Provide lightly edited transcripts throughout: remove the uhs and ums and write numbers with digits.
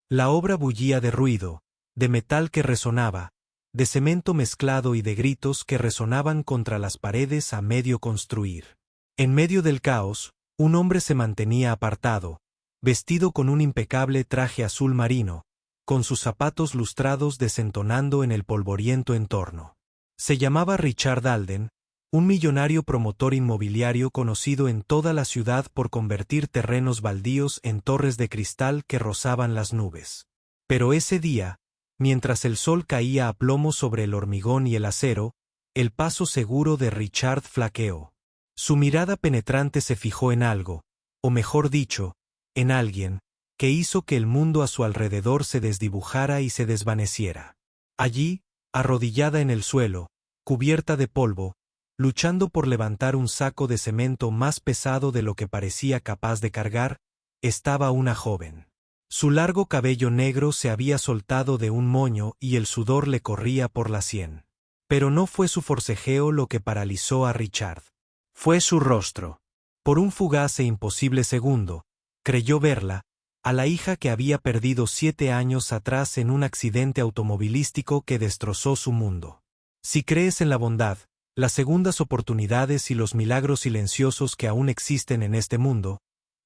La obra bullía de ruido, de metal que resonaba, de cemento mezclado y de gritos que resonaban contra las paredes a medio construir. En medio del caos, un hombre se mantenía apartado, vestido con un impecable traje azul marino, con sus zapatos lustrados desentonando en el polvoriento entorno. Se llamaba Richard Alden, un millonario promotor inmobiliario conocido en toda la ciudad por convertir terrenos baldíos en torres de cristal que rozaban las nubes. Pero ese día, mientras el sol caía a plomo sobre el hormigón y el acero, el paso seguro de Richard flaqueó. Su mirada penetrante se fijó en algo, o mejor dicho, en alguien, que hizo que el mundo a su alrededor se desdibujara y se desvaneciera. Allí, arrodillada en el suelo, cubierta de polvo, luchando por levantar un saco de cemento más pesado de lo que parecía capaz de cargar, estaba una joven. Su largo cabello negro se había soltado de un moño y el sudor le corría por la sien. Pero no fue su forcejeo lo que paralizó a Richard. Fue su rostro. Por un fugaz e imposible segundo, creyó verla, a la hija que había perdido 7 años atrás en un accidente automovilístico que destrozó su mundo. Si crees en la bondad, las segundas oportunidades y los milagros silenciosos que aún existen en este mundo,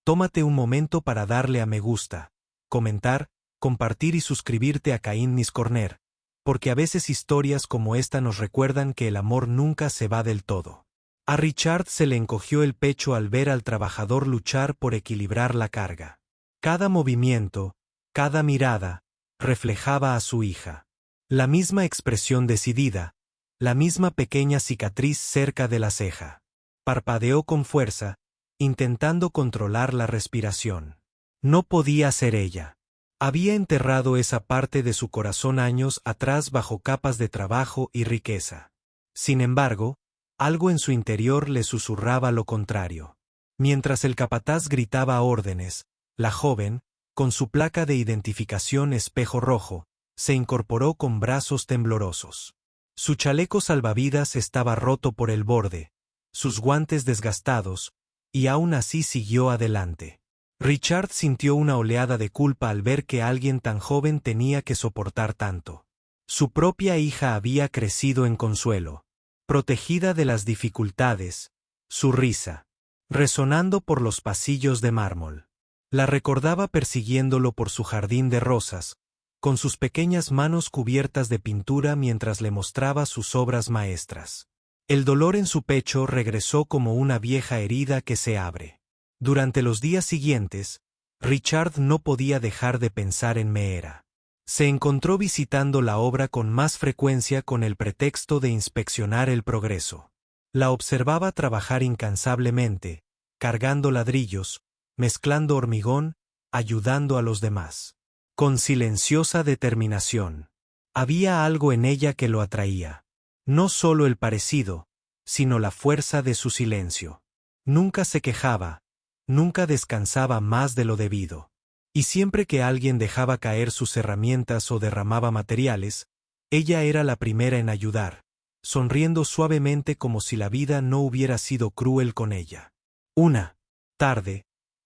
tómate un momento para darle a me gusta, comentar, compartir y suscribirte a Caín Mis Corner, porque a veces historias como esta nos recuerdan que el amor nunca se va del todo. A Richard se le encogió el pecho al ver al trabajador luchar por equilibrar la carga. Cada movimiento, cada mirada, reflejaba a su hija. La misma expresión decidida, la misma pequeña cicatriz cerca de la ceja. Parpadeó con fuerza, intentando controlar la respiración. No podía ser ella. Había enterrado esa parte de su corazón años atrás bajo capas de trabajo y riqueza. Sin embargo, algo en su interior le susurraba lo contrario. Mientras el capataz gritaba órdenes, la joven, con su placa de identificación espejo rojo, se incorporó con brazos temblorosos. Su chaleco salvavidas estaba roto por el borde, sus guantes desgastados, y aún así siguió adelante. Richard sintió una oleada de culpa al ver que alguien tan joven tenía que soportar tanto. Su propia hija había crecido en consuelo, protegida de las dificultades, su risa, resonando por los pasillos de mármol. La recordaba persiguiéndolo por su jardín de rosas, con sus pequeñas manos cubiertas de pintura mientras le mostraba sus obras maestras. El dolor en su pecho regresó como una vieja herida que se abre. Durante los días siguientes, Richard no podía dejar de pensar en Meera. Se encontró visitando la obra con más frecuencia con el pretexto de inspeccionar el progreso. La observaba trabajar incansablemente, cargando ladrillos, mezclando hormigón, ayudando a los demás. Con silenciosa determinación. Había algo en ella que lo atraía. No solo el parecido, sino la fuerza de su silencio. Nunca se quejaba, nunca descansaba más de lo debido. Y siempre que alguien dejaba caer sus herramientas o derramaba materiales, ella era la primera en ayudar, sonriendo suavemente como si la vida no hubiera sido cruel con ella. Una tarde,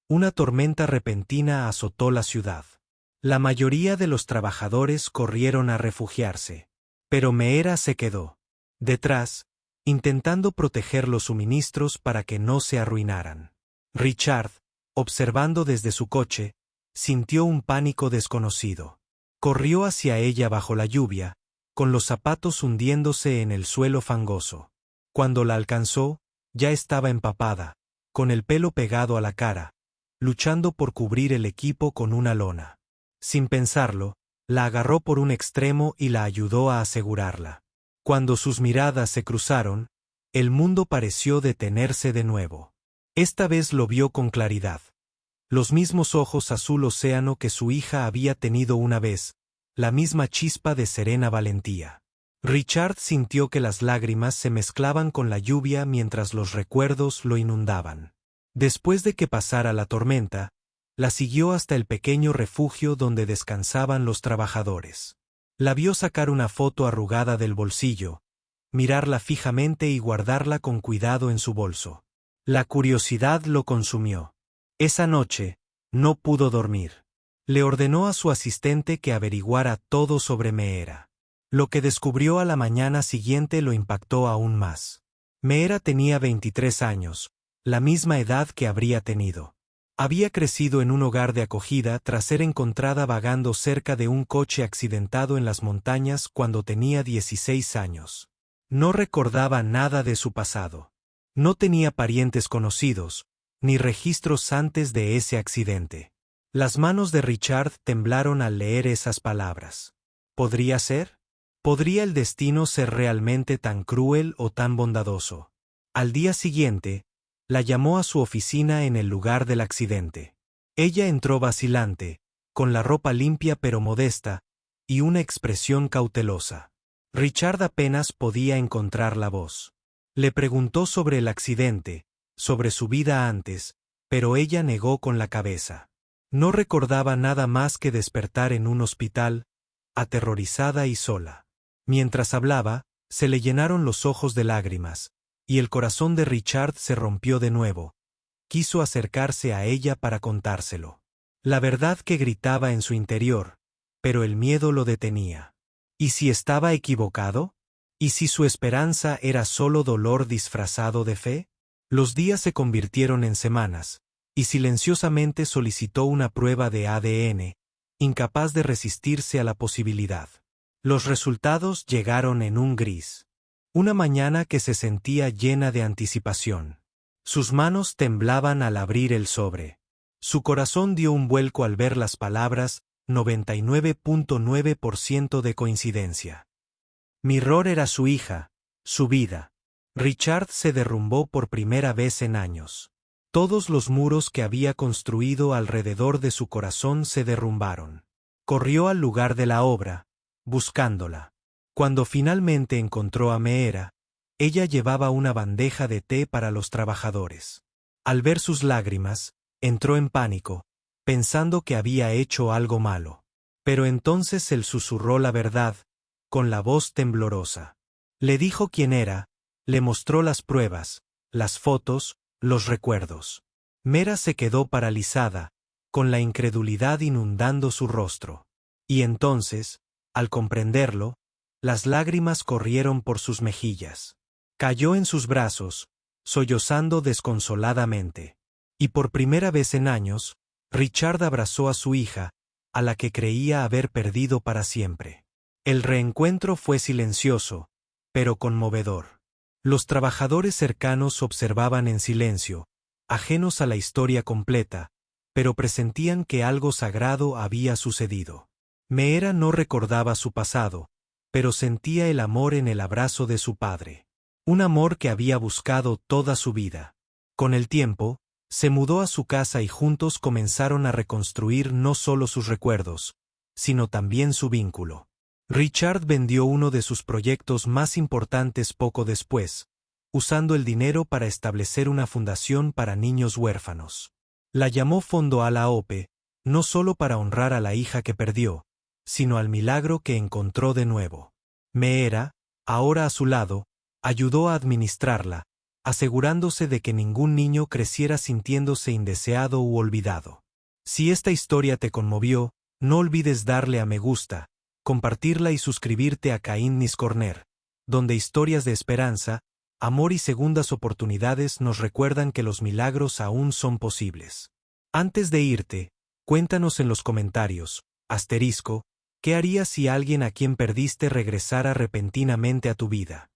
una tormenta repentina azotó la ciudad. La mayoría de los trabajadores corrieron a refugiarse, pero Meera se quedó detrás, intentando proteger los suministros para que no se arruinaran. Richard, observando desde su coche, sintió un pánico desconocido. Corrió hacia ella bajo la lluvia, con los zapatos hundiéndose en el suelo fangoso. Cuando la alcanzó, ya estaba empapada, con el pelo pegado a la cara, luchando por cubrir el equipo con una lona. Sin pensarlo, la agarró por un extremo y la ayudó a asegurarla. Cuando sus miradas se cruzaron, el mundo pareció detenerse de nuevo. Esta vez lo vio con claridad. Los mismos ojos azul océano que su hija había tenido una vez, la misma chispa de serena valentía. Richard sintió que las lágrimas se mezclaban con la lluvia mientras los recuerdos lo inundaban. Después de que pasara la tormenta, la siguió hasta el pequeño refugio donde descansaban los trabajadores. La vio sacar una foto arrugada del bolsillo, mirarla fijamente y guardarla con cuidado en su bolso. La curiosidad lo consumió. Esa noche, no pudo dormir. Le ordenó a su asistente que averiguara todo sobre Meera. Lo que descubrió a la mañana siguiente lo impactó aún más. Meera tenía 23 años, la misma edad que habría tenido. Había crecido en un hogar de acogida tras ser encontrada vagando cerca de un coche accidentado en las montañas cuando tenía 16 años. No recordaba nada de su pasado. No tenía parientes conocidos, ni registros antes de ese accidente. Las manos de Richard temblaron al leer esas palabras. ¿Podría ser? ¿Podría el destino ser realmente tan cruel o tan bondadoso? Al día siguiente, la llamó a su oficina en el lugar del accidente. Ella entró vacilante, con la ropa limpia pero modesta, y una expresión cautelosa. Richard apenas podía encontrar la voz. Le preguntó sobre el accidente, sobre su vida antes, pero ella negó con la cabeza. No recordaba nada más que despertar en un hospital, aterrorizada y sola. Mientras hablaba, se le llenaron los ojos de lágrimas, y el corazón de Richard se rompió de nuevo. Quiso acercarse a ella para contárselo. La verdad que gritaba en su interior, pero el miedo lo detenía. ¿Y si estaba equivocado? ¿Y si su esperanza era solo dolor disfrazado de fe? Los días se convirtieron en semanas, y silenciosamente solicitó una prueba de ADN, incapaz de resistirse a la posibilidad. Los resultados llegaron en un gris. Una mañana que se sentía llena de anticipación. Sus manos temblaban al abrir el sobre. Su corazón dio un vuelco al ver las palabras 99.9% de coincidencia. Mirror era su hija, su vida. Richard se derrumbó por primera vez en años. Todos los muros que había construido alrededor de su corazón se derrumbaron. Corrió al lugar de la obra, buscándola. Cuando finalmente encontró a Meera, ella llevaba una bandeja de té para los trabajadores. Al ver sus lágrimas, entró en pánico, pensando que había hecho algo malo. Pero entonces él susurró la verdad, con la voz temblorosa. Le dijo quién era, le mostró las pruebas, las fotos, los recuerdos. Meera se quedó paralizada, con la incredulidad inundando su rostro. Y entonces, al comprenderlo, las lágrimas corrieron por sus mejillas. Cayó en sus brazos, sollozando desconsoladamente. Y por primera vez en años, Richard abrazó a su hija, a la que creía haber perdido para siempre. El reencuentro fue silencioso, pero conmovedor. Los trabajadores cercanos observaban en silencio, ajenos a la historia completa, pero presentían que algo sagrado había sucedido. Meera no recordaba su pasado, pero sentía el amor en el abrazo de su padre. Un amor que había buscado toda su vida. Con el tiempo, se mudó a su casa y juntos comenzaron a reconstruir no solo sus recuerdos, sino también su vínculo. Richard vendió uno de sus proyectos más importantes poco después, usando el dinero para establecer una fundación para niños huérfanos. La llamó Fondo Ala-Hope, no solo para honrar a la hija que perdió, sino al milagro que encontró de nuevo. Meera, ahora a su lado, ayudó a administrarla, asegurándose de que ningún niño creciera sintiéndose indeseado u olvidado. Si esta historia te conmovió, no olvides darle a me gusta, compartirla y suscribirte a Kindness Corner, donde historias de esperanza, amor y segundas oportunidades nos recuerdan que los milagros aún son posibles. Antes de irte, cuéntanos en los comentarios, *, ¿qué harías si alguien a quien perdiste regresara repentinamente a tu vida?